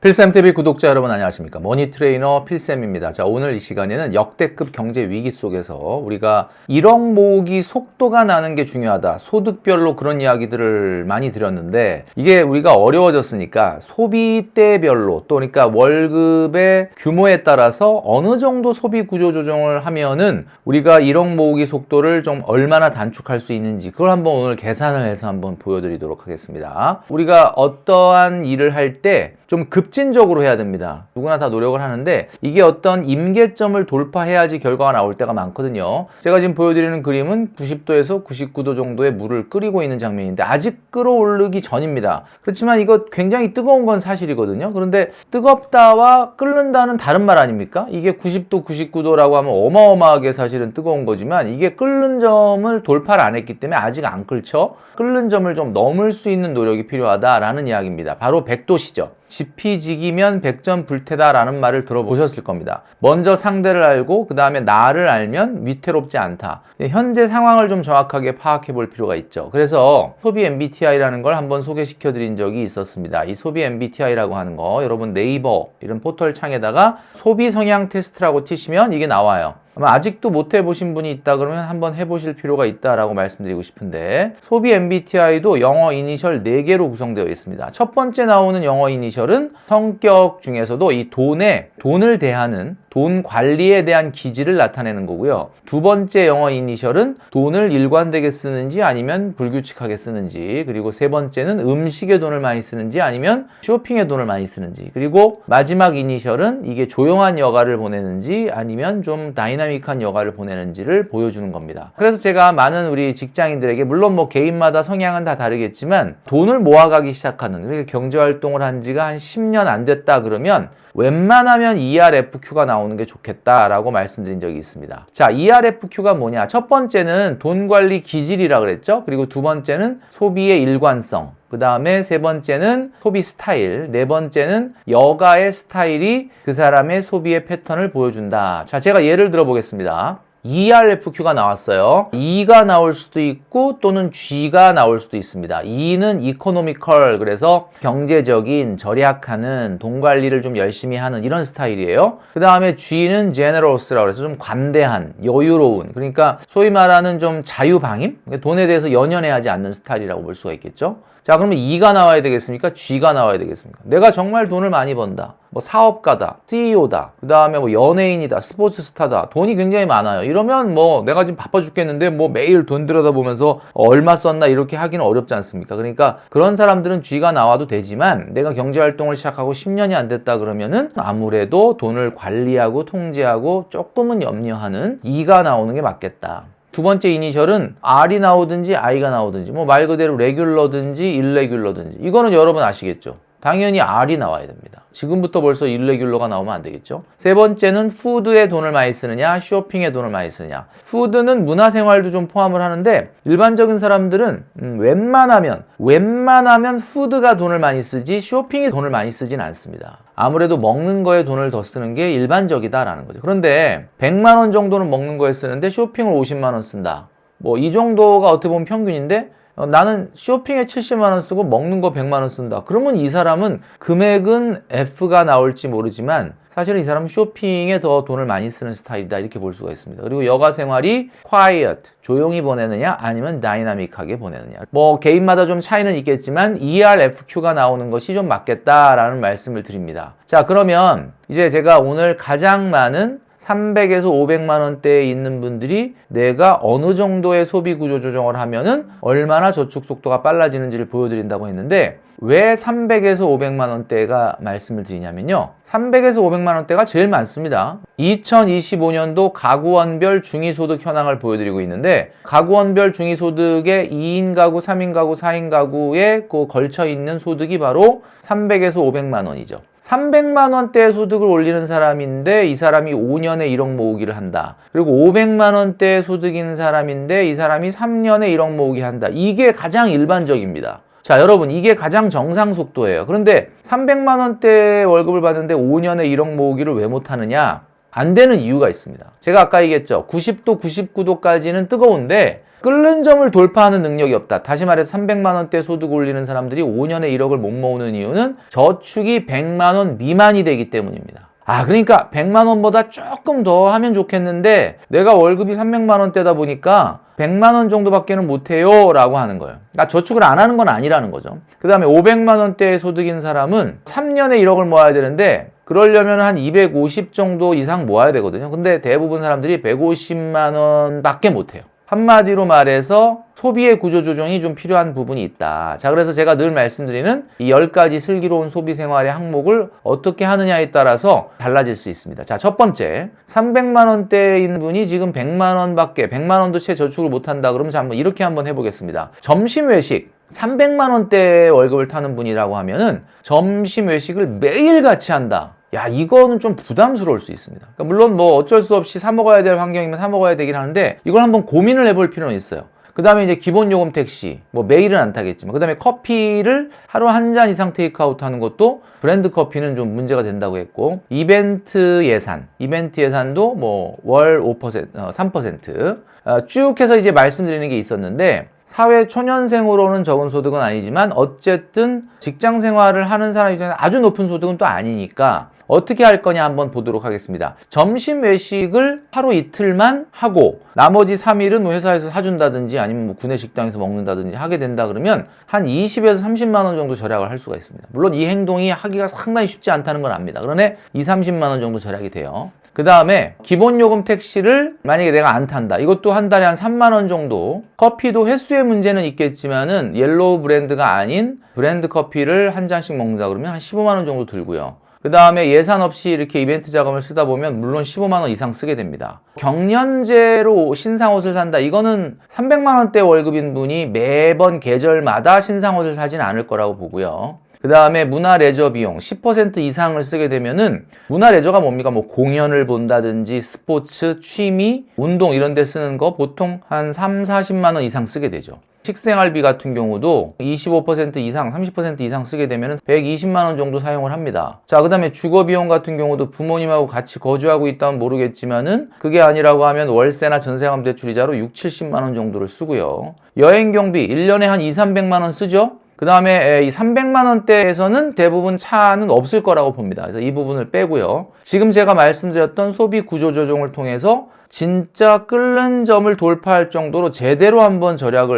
필쌤TV 구독자 여러분 안녕하십니까? 머니트레이너 필쌤입니다. 자, 오늘 이 시간에는 역대급 경제 위기 속에서 우리가 1억 모으기 속도가 나는 게 중요하다. 소득별로 그런 이야기들을 많이 드렸는데 이게 우리가 어려워졌으니까 소비대별로 또 그러니까 월급의 규모에 따라서 어느 정도 소비 구조 조정을 하면은 우리가 1억 모으기 속도를 좀 얼마나 단축할 수 있는지 그걸 한번 오늘 계산을 해서 한번 보여드리도록 하겠습니다. 우리가 어떠한 일을 할 때 좀 급진적으로 해야 됩니다. 누구나 다 노력을 하는데 이게 어떤 임계점을 돌파해야지 결과가 나올 때가 많거든요. 제가 지금 보여드리는 그림은 90도에서 99도 정도의 물을 끓이고 있는 장면인데 아직 끓어오르기 전입니다. 그렇지만 이거 굉장히 뜨거운 건 사실이거든요. 그런데 뜨겁다와 끓는다는 다른 말 아닙니까? 이게 90도, 99도라고 하면 어마어마하게 사실은 뜨거운 거지만 이게 끓는 점을 돌파를 안 했기 때문에 아직 안 끓죠. 끓는 점을 좀 넘을 수 있는 노력이 필요하다라는 이야기입니다. 바로 100도시죠. 지피지기면 백전불태다라는 말을 들어보셨을 겁니다. 먼저 상대를 알고 그 다음에 나를 알면 위태롭지 않다. 현재 상황을 좀 정확하게 파악해 볼 필요가 있죠. 그래서 소비 MBTI라는 걸 한번 소개시켜 드린 적이 있었습니다. 이 소비 MBTI라고 하는 거 여러분 네이버 이런 포털 창에다가 소비 성향 테스트라고 치시면 이게 나와요. 아마 아직도 못 해보신 분이 있다 그러면 한번 해보실 필요가 있다라고 말씀드리고 싶은데 소비 MBTI도 영어 이니셜 4개로 구성되어 있습니다. 첫 번째 나오는 영어 이니셜은 성격 중에서도 이 돈을 대하는 돈 관리에 대한 기질을 나타내는 거고요. 두 번째 영어 이니셜은 돈을 일관되게 쓰는지 아니면 불규칙하게 쓰는지, 그리고 세 번째는 음식에 돈을 많이 쓰는지 아니면 쇼핑에 돈을 많이 쓰는지, 그리고 마지막 이니셜은 이게 조용한 여가를 보내는지 아니면 좀 다이나믹한 여가를 보내는지를 보여주는 겁니다. 그래서 제가 많은 우리 직장인들에게 물론 뭐 개인마다 성향은 다 다르겠지만 돈을 모아가기 시작하는, 그러니까 경제활동을 한 지가 한 10년 안 됐다 그러면 웬만하면 ERFQ가 나오는 게 좋겠다라고 말씀드린 적이 있습니다. 자, ERFQ가 뭐냐? 첫 번째는 돈 관리 기질이라 그랬죠? 그리고 두 번째는 소비의 일관성. 그 다음에 세 번째는 소비 스타일. 네 번째는 여가의 스타일이 그 사람의 소비의 패턴을 보여준다. 자, 제가 예를 들어 보겠습니다. ERFQ가 나왔어요. E가 나올 수도 있고 또는 G가 나올 수도 있습니다. E는 economical, 그래서 경제적인, 절약하는, 돈 관리를 좀 열심히 하는 이런 스타일이에요. 그 다음에 G는 generous라고 해서 좀 관대한, 여유로운, 그러니까 소위 말하는 좀 자유방임? 돈에 대해서 연연해하지 않는 스타일이라고 볼 수가 있겠죠. 자, 그러면 E가 나와야 되겠습니까? G가 나와야 되겠습니까? 내가 정말 돈을 많이 번다. 뭐 사업가다, CEO다, 그 다음에 뭐 연예인이다, 스포츠 스타다, 돈이 굉장히 많아요. 이러면 뭐 내가 지금 바빠 죽겠는데 뭐 매일 돈 들여다보면서 얼마 썼나 이렇게 하기는 어렵지 않습니까? 그러니까 그런 사람들은 G가 나와도 되지만 내가 경제활동을 시작하고 10년이 안 됐다 그러면은 아무래도 돈을 관리하고 통제하고 조금은 염려하는 E가 나오는 게 맞겠다. 두 번째 이니셜은 R이 나오든지 I가 나오든지 뭐 말 그대로 레귤러든지 일레귤러든지 이거는 여러분 아시겠죠? 당연히 R이 나와야 됩니다. 지금부터 벌써 일레귤러가 나오면 안 되겠죠? 세 번째는 푸드에 돈을 많이 쓰느냐, 쇼핑에 돈을 많이 쓰느냐. 푸드는 문화생활도 좀 포함을 하는데 일반적인 사람들은 웬만하면 푸드가 돈을 많이 쓰지 쇼핑에 돈을 많이 쓰진 않습니다. 아무래도 먹는 거에 돈을 더 쓰는 게 일반적이다라는 거죠. 그런데 100만 원 정도는 먹는 거에 쓰는데 쇼핑을 50만 원 쓴다. 뭐 이 정도가 어떻게 보면 평균인데 나는 쇼핑에 70만 원 쓰고 먹는 거 100만 원 쓴다. 그러면 이 사람은 금액은 F가 나올지 모르지만 사실은 이 사람은 쇼핑에 더 돈을 많이 쓰는 스타일이다 이렇게 볼 수가 있습니다. 그리고 여가 생활이 quiet, 조용히 보내느냐 아니면 다이나믹하게 보내느냐. 뭐 개인마다 좀 차이는 있겠지만 ERFQ가 나오는 것이 좀 맞겠다라는 말씀을 드립니다. 자, 그러면 이제 제가 오늘 가장 많은 300에서 500만 원대에 있는 분들이 내가 어느 정도의 소비 구조 조정을 하면은 얼마나 저축 속도가 빨라지는지를 보여드린다고 했는데 왜 300에서 500만 원대가 말씀을 드리냐면요. 300에서 500만 원대가 제일 많습니다. 2025년도 가구원별 중위소득 현황을 보여드리고 있는데 가구원별 중위소득의 2인 가구, 3인 가구, 4인 가구에 걸쳐있는 소득이 바로 300에서 500만 원이죠. 300만 원대의 소득을 올리는 사람인데 이 사람이 5년에 1억 모으기를 한다. 그리고 500만 원대의 소득인 사람인데 이 사람이 3년에 1억 모으기 한다. 이게 가장 일반적입니다. 자, 여러분 이게 가장 정상 속도예요. 그런데 300만 원대 월급을 받는데 5년에 1억 모으기를 왜 못하느냐? 안 되는 이유가 있습니다. 제가 아까 얘기했죠. 90도, 99도까지는 뜨거운데 끓는 점을 돌파하는 능력이 없다. 다시 말해서 300만 원대 소득 올리는 사람들이 5년에 1억을 못 모으는 이유는 저축이 100만 원 미만이 되기 때문입니다. 그러니까 100만 원보다 조금 더 하면 좋겠는데 내가 월급이 300만 원대다 보니까 100만 원 정도밖에는 못해요 라고 하는 거예요. 그러니까 저축을 안 하는 건 아니라는 거죠. 그 다음에 500만 원대의 소득인 사람은 3년에 1억을 모아야 되는데 그러려면 한 250 정도 이상 모아야 되거든요. 근데 대부분 사람들이 150만 원밖에 못해요. 한마디로 말해서 소비의 구조조정이 좀 필요한 부분이 있다. 자, 그래서 제가 늘 말씀드리는 이 10가지 슬기로운 소비 생활의 항목을 어떻게 하느냐에 따라서 달라질 수 있습니다. 자, 첫 번째, 300만 원대인 분이 지금 100만 원밖에, 100만 원도 채 저축을 못한다. 그러면 이렇게 한번 해보겠습니다. 점심 외식, 300만 원대 월급을 타는 분이라고 하면은 점심 외식을 매일 같이 한다. 야, 이거는 좀 부담스러울 수 있습니다. 그러니까 물론 뭐 어쩔 수 없이 사 먹어야 될 환경이면 사 먹어야 되긴 하는데 이걸 한번 고민을 해볼 필요는 있어요. 그 다음에 이제 기본 요금 택시, 뭐 매일은 안 타겠지만, 그 다음에 커피를 하루 한 잔 이상 테이크아웃 하는 것도 브랜드 커피는 좀 문제가 된다고 했고, 이벤트 예산도 뭐 월 5%, 3%, 쭉 해서 이제 말씀드리는 게 있었는데, 사회 초년생으로는 적은 소득은 아니지만 어쨌든 직장 생활을 하는 사람 입장에서 아주 높은 소득은 또 아니니까 어떻게 할 거냐 한번 보도록 하겠습니다. 점심 외식을 하루 이틀만 하고 나머지 3일은 뭐 회사에서 사준다든지 아니면 뭐 구내 식당에서 먹는다든지 하게 된다 그러면 한 20에서 30만 원 정도 절약을 할 수가 있습니다. 물론 이 행동이 하기가 상당히 쉽지 않다는 건 압니다. 그러나 30만 원 정도 절약이 돼요. 그 다음에 기본 요금 택시를 만약에 내가 안 탄다. 이것도 한 달에 한 3만 원 정도. 커피도 횟수의 문제는 있겠지만은 옐로우 브랜드가 아닌 브랜드 커피를 한 잔씩 먹는다 그러면 한 15만 원 정도 들고요. 그 다음에 예산 없이 이렇게 이벤트 자금을 쓰다 보면 물론 15만 원 이상 쓰게 됩니다. 경년제로 신상 옷을 산다. 이거는 300만 원대 월급인 분이 매번 계절마다 신상 옷을 사진 않을 거라고 보고요. 그 다음에 문화 레저 비용 10% 이상을 쓰게 되면은 문화 레저가 뭡니까? 뭐 공연을 본다든지 스포츠, 취미, 운동 이런 데 쓰는 거 보통 한 40만 원 이상 쓰게 되죠. 식생활비 같은 경우도 25% 이상, 30% 이상 쓰게 되면 120만 원 정도 사용을 합니다. 자, 그 다음에 주거비용 같은 경우도 부모님하고 같이 거주하고 있다면 모르겠지만은 그게 아니라고 하면 월세나 전세감 대출이자로 6, 70만 원 정도를 쓰고요. 여행경비 1년에 한 2, 300만 원 쓰죠? 그 다음에 이 300만 원대에서는 대부분 차는 없을 거라고 봅니다. 그래서 이 부분을 빼고요. 지금 제가 말씀드렸던 소비 구조 조정을 통해서 진짜 끓는 점을 돌파할 정도로 제대로 한번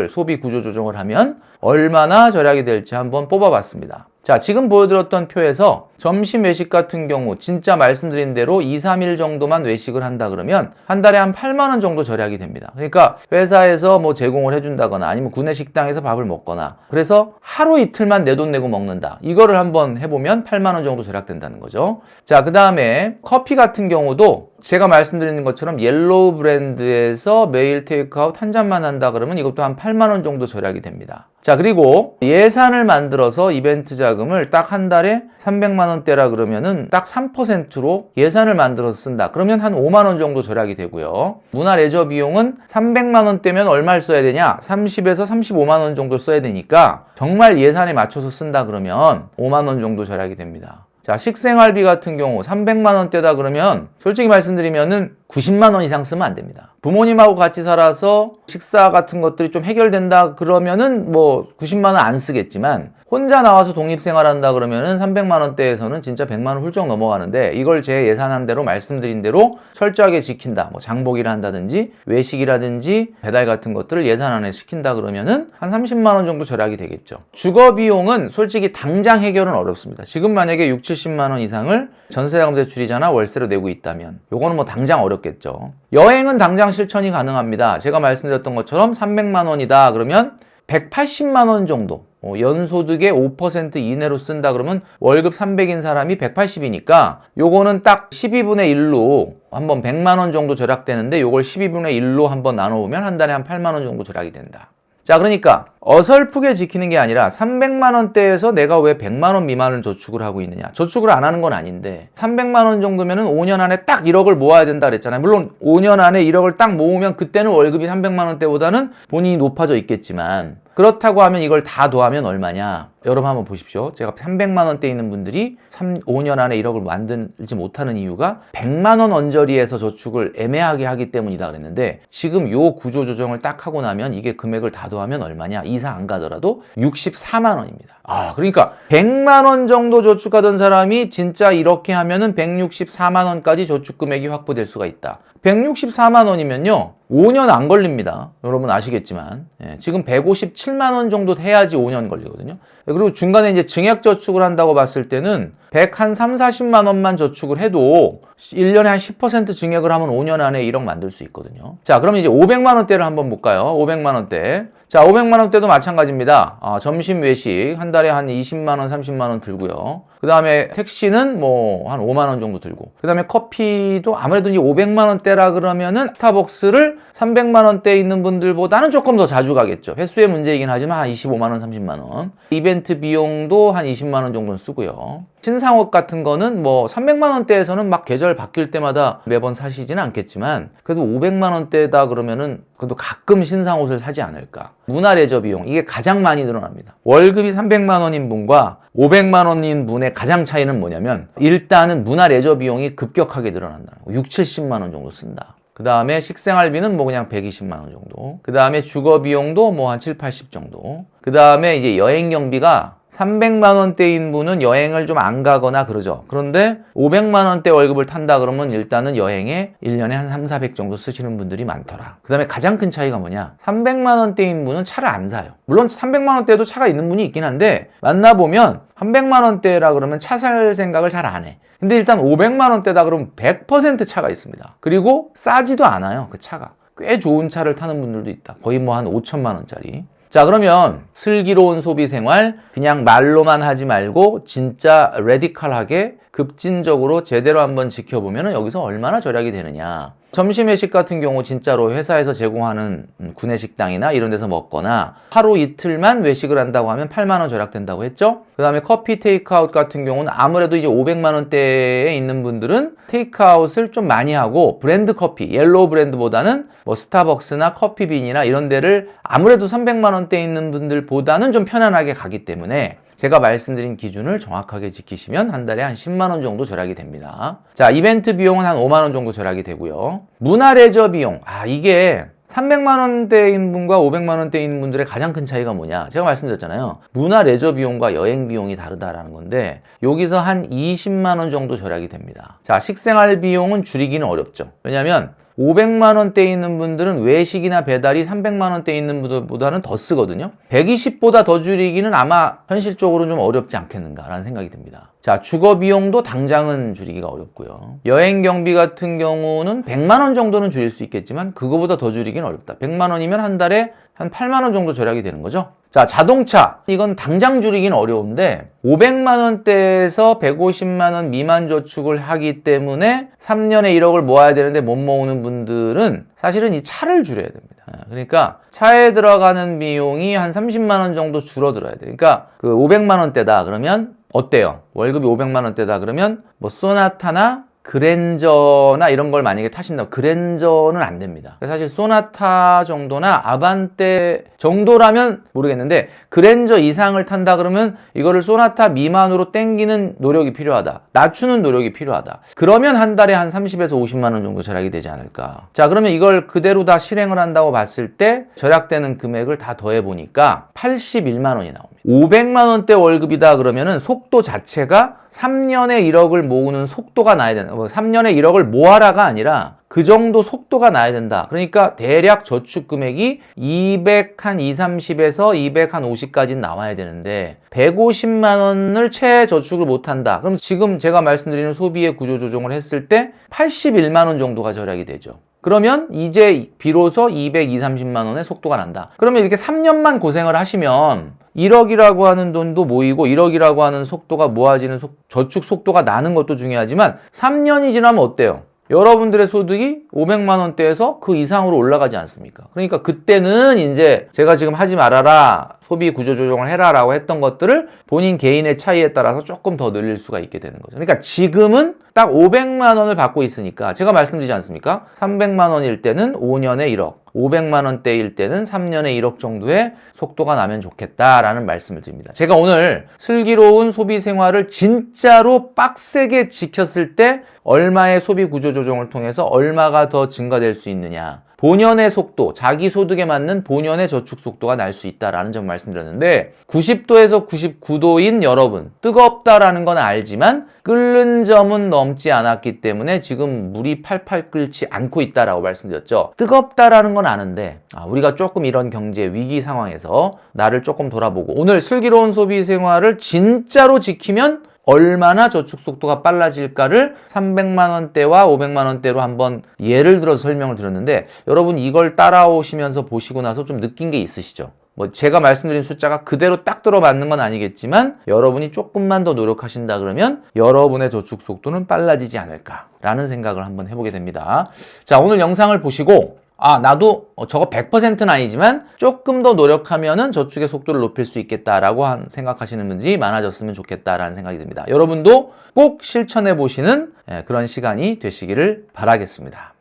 소비 구조 조정을 하면 얼마나 절약이 될지 한번 뽑아봤습니다. 자, 지금 보여드렸던 표에서 점심 외식 같은 경우 진짜 말씀드린 대로 2, 3일 정도만 외식을 한다 그러면 한 달에 한 8만 원 정도 절약이 됩니다. 그러니까 회사에서 뭐 제공을 해준다거나 아니면 구내 식당에서 밥을 먹거나 그래서 하루 이틀만 내 돈 내고 먹는다. 이거를 한번 해보면 8만 원 정도 절약된다는 거죠. 자, 그 다음에 커피 같은 경우도 제가 말씀드리는 것처럼 옐로우 브랜드에서 매일 테이크아웃 한 잔만 한다 그러면 이것도 한 8만 원 정도 절약이 됩니다. 자, 그리고 예산을 만들어서 이벤트 자금을 딱 한 달에 300만 원대라 그러면은 딱 3%로 예산을 만들어서 쓴다. 그러면 한 5만 원 정도 절약이 되고요. 문화 레저 비용은 300만 원대면 얼마를 써야 되냐? 30에서 35만 원 정도 써야 되니까 정말 예산에 맞춰서 쓴다 그러면 5만 원 정도 절약이 됩니다. 자, 식생활비 같은 경우 300만 원대다 그러면 솔직히 말씀드리면은 90만 원 이상 쓰면 안 됩니다. 부모님하고 같이 살아서 식사 같은 것들이 좀 해결된다 그러면은 뭐 90만 원 안 쓰겠지만 혼자 나와서 독립생활한다 그러면은 300만 원대에서는 진짜 100만 원 훌쩍 넘어가는데 이걸 제 예산한 대로 말씀드린 대로 철저하게 지킨다. 뭐 장보기를 한다든지 외식이라든지 배달 같은 것들을 예산 안에 시킨다 그러면은 한 30만 원 정도 절약이 되겠죠. 주거 비용은 솔직히 당장 해결은 어렵습니다. 지금 만약에 6, 70만 원 이상을 전세자금 대출이자나 월세로 내고 있다면 요거는 뭐 당장 어렵겠죠. 여행은 당장 실천이 가능합니다. 제가 말씀드렸던 것처럼 300만 원이다 그러면 180만 원 정도 연소득의 5% 이내로 쓴다 그러면 월급 300인 사람이 180이니까 요거는 딱 12분의 1로 한번 100만 원 정도 절약되는데 요걸 12분의 1로 한번 나눠보면 한 달에 한 8만 원 정도 절약이 된다. 자, 그러니까 어설프게 지키는 게 아니라 300만 원대에서 내가 왜 100만 원 미만을 저축을 하고 있느냐. 저축을 안 하는 건 아닌데 300만 원 정도면은 5년 안에 딱 1억을 모아야 된다 그랬잖아요. 물론 5년 안에 1억을 딱 모으면 그때는 월급이 300만 원대보다는 본인이 높아져 있겠지만 그렇다고 하면 이걸 다 더하면 얼마냐? 여러분 한번 보십시오. 제가 300만 원대 있는 분들이 5년 안에 1억을 만들지 못하는 이유가 100만 원 언저리에서 저축을 애매하게 하기 때문이다 그랬는데 지금 요 구조 조정을 딱 하고 나면 이게 금액을 다 더하면 얼마냐? 이상 안 가더라도 64만 원입니다. 그러니까 100만 원 정도 저축하던 사람이 진짜 이렇게 하면은 164만 원까지 저축 금액이 확보될 수가 있다. 164만 원이면요. 5년 안 걸립니다. 여러분 아시겠지만. 지금 157만 원 정도 해야지 5년 걸리거든요. 그리고 중간에 이제 증액 저축을 한다고 봤을 때는 130, 40만 원만 저축을 해도 1년에 한 10% 증액을 하면 5년 안에 1억 만들 수 있거든요. 자, 그럼 이제 500만 원대를 한번 볼까요? 500만 원대. 자, 500만 원대도 마찬가지입니다. 점심 외식 한 달에 한 20만 원, 30만 원 들고요. 그 다음에 택시는 뭐 한 5만 원 정도 들고. 그 다음에 커피도 아무래도 이제 500만 원대라 그러면은 스타벅스를 300만 원대에 있는 분들보다는 조금 더 자주 가겠죠. 횟수의 문제이긴 하지만 한 25만 원, 30만 원. 이벤트 비용도 한 20만 원 정도는 쓰고요. 신상옷 같은 거는 뭐 300만 원대에서는 막 계절 바뀔 때마다 매번 사시지는 않겠지만 그래도 500만 원대다 그러면은 그래도 가끔 신상옷을 사지 않을까. 문화레저 비용 이게 가장 많이 늘어납니다. 월급이 300만 원인 분과 500만 원인 분의 가장 차이는 뭐냐면 일단은 문화레저 비용이 급격하게 늘어난다는 거. 6, 70만 원 정도 쓴다. 그 다음에 식생활비는 뭐 그냥 120만 원 정도. 그 다음에 주거 비용도 뭐 한 7, 80 정도. 그 다음에 이제 여행 경비가 300만 원대인 분은 여행을 좀 안 가거나 그러죠. 그런데 500만 원대 월급을 탄다 그러면 일단은 여행에 1년에 한 3, 400 정도 쓰시는 분들이 많더라. 그 다음에 가장 큰 차이가 뭐냐? 300만 원대인 분은 차를 안 사요. 물론 300만 원대도 차가 있는 분이 있긴 한데 만나보면 300만 원대라 그러면 차 살 생각을 잘 안 해. 근데 일단 500만 원대다 그러면 100% 차가 있습니다. 그리고 싸지도 않아요. 그 차가. 꽤 좋은 차를 타는 분들도 있다. 거의 뭐 한 5천만 원짜리. 자, 그러면 슬기로운 소비 생활 그냥 말로만 하지 말고 진짜 레디컬하게 급진적으로 제대로 한번 지켜보면 여기서 얼마나 절약이 되느냐. 점심 회식 같은 경우 진짜로 회사에서 제공하는 구내식당이나 이런 데서 먹거나 하루 이틀만 외식을 한다고 하면 8만 원 절약된다고 했죠. 그 다음에 커피 테이크아웃 같은 경우는 아무래도 이제 500만 원대에 있는 분들은 테이크아웃을 좀 많이 하고 브랜드 커피, 옐로우 브랜드보다는 뭐 스타벅스나 커피빈이나 이런 데를 아무래도 300만 원대에 있는 분들보다는 좀 편안하게 가기 때문에 제가 말씀드린 기준을 정확하게 지키시면 한 달에 한 10만 원 정도 절약이 됩니다. 자, 이벤트 비용은 한 5만 원 정도 절약이 되고요. 문화레저 비용. 이게 300만 원대인 분과 500만 원대인 분들의 가장 큰 차이가 뭐냐? 제가 말씀드렸잖아요. 문화레저 비용과 여행 비용이 다르다라는 건데 여기서 한 20만 원 정도 절약이 됩니다. 자, 식생활 비용은 줄이기는 어렵죠. 왜냐하면 500만 원대에 있는 분들은 외식이나 배달이 300만 원대에 있는 분들보다는 더 쓰거든요. 120보다 더 줄이기는 아마 현실적으로 좀 어렵지 않겠는가라는 생각이 듭니다. 자, 주거 비용도 당장은 줄이기가 어렵고요. 여행 경비 같은 경우는 100만 원 정도는 줄일 수 있겠지만 그거보다 더 줄이기는 어렵다. 100만 원이면 한 달에 한 8만 원 정도 절약이 되는 거죠. 자, 자동차. 이건 당장 줄이기는 어려운데 500만 원대에서 150만 원 미만 저축을 하기 때문에 3년에 1억을 모아야 되는데 못 모으는 분들은 사실은 이 차를 줄여야 됩니다. 그러니까 차에 들어가는 비용이 한 30만 원 정도 줄어들어야 돼요. 그러니까 그 500만 원대다 그러면 어때요? 월급이 500만 원대다 그러면 뭐 소나타나 그랜저나 이런 걸 만약에 타신다고 그랜저는 안 됩니다. 사실 소나타 정도나 아반떼 정도라면 모르겠는데 그랜저 이상을 탄다 그러면 이거를 소나타 미만으로 땡기는 노력이 필요하다. 낮추는 노력이 필요하다. 그러면 한 달에 한 30에서 50만 원 정도 절약이 되지 않을까. 자, 그러면 이걸 그대로 다 실행을 한다고 봤을 때 절약되는 금액을 다 더해 보니까 81만 원이 나옵니다. 500만 원대 월급이다 그러면은 속도 자체가 3년에 1억을 모으는 속도가 나야 된다. 3년에 1억을 모아라가 아니라 그 정도 속도가 나야 된다. 그러니까 대략 저축 금액이 230에서 250까지 나와야 되는데 150만 원을 채 저축을 못한다. 그럼 지금 제가 말씀드리는 소비의 구조 조정을 했을 때 81만 원 정도가 절약이 되죠. 그러면 이제 비로소 230만 원의 속도가 난다. 그러면 이렇게 3년만 고생을 하시면 1억이라고 하는 돈도 모이고 1억이라고 하는 속도가 모아지는 저축 속도가 나는 것도 중요하지만 3년이 지나면 어때요? 여러분들의 소득이 500만 원대에서 그 이상으로 올라가지 않습니까? 그러니까 그때는 이제 제가 지금 하지 말아라, 소비 구조 조정을 해라라고 했던 것들을 본인 개인의 차이에 따라서 조금 더 늘릴 수가 있게 되는 거죠. 그러니까 지금은 딱 500만 원을 받고 있으니까 제가 말씀드리지 않습니까? 300만 원일 때는 5년에 1억, 500만 원대일 때는 3년에 1억 정도의 속도가 나면 좋겠다라는 말씀을 드립니다. 제가 오늘 슬기로운 소비 생활을 진짜로 빡세게 지켰을 때 얼마의 소비 구조 조정을 통해서 얼마가 더 증가될 수 있느냐, 본연의 속도, 자기 소득에 맞는 본연의 저축 속도가 날 수 있다라는 점 말씀드렸는데 90도에서 99도인 여러분, 뜨겁다라는 건 알지만 끓는 점은 넘지 않았기 때문에 지금 물이 팔팔 끓지 않고 있다라고 말씀드렸죠. 뜨겁다라는 건 아는데 우리가 조금 이런 경제 위기 상황에서 나를 조금 돌아보고 오늘 슬기로운 소비 생활을 진짜로 지키면 얼마나 저축 속도가 빨라질까를 300만 원대와 500만 원대로 한번 예를 들어서 설명을 드렸는데 여러분 이걸 따라오시면서 보시고 나서 좀 느낀 게 있으시죠? 뭐 제가 말씀드린 숫자가 그대로 딱 들어맞는 건 아니겠지만 여러분이 조금만 더 노력하신다 그러면 여러분의 저축 속도는 빨라지지 않을까라는 생각을 한번 해보게 됩니다. 자, 오늘 영상을 보시고 나도 저거 100%는 아니지만 조금 더 노력하면은 저축의 속도를 높일 수 있겠다라고 생각하시는 분들이 많아졌으면 좋겠다라는 생각이 듭니다. 여러분도 꼭 실천해 보시는 그런 시간이 되시기를 바라겠습니다.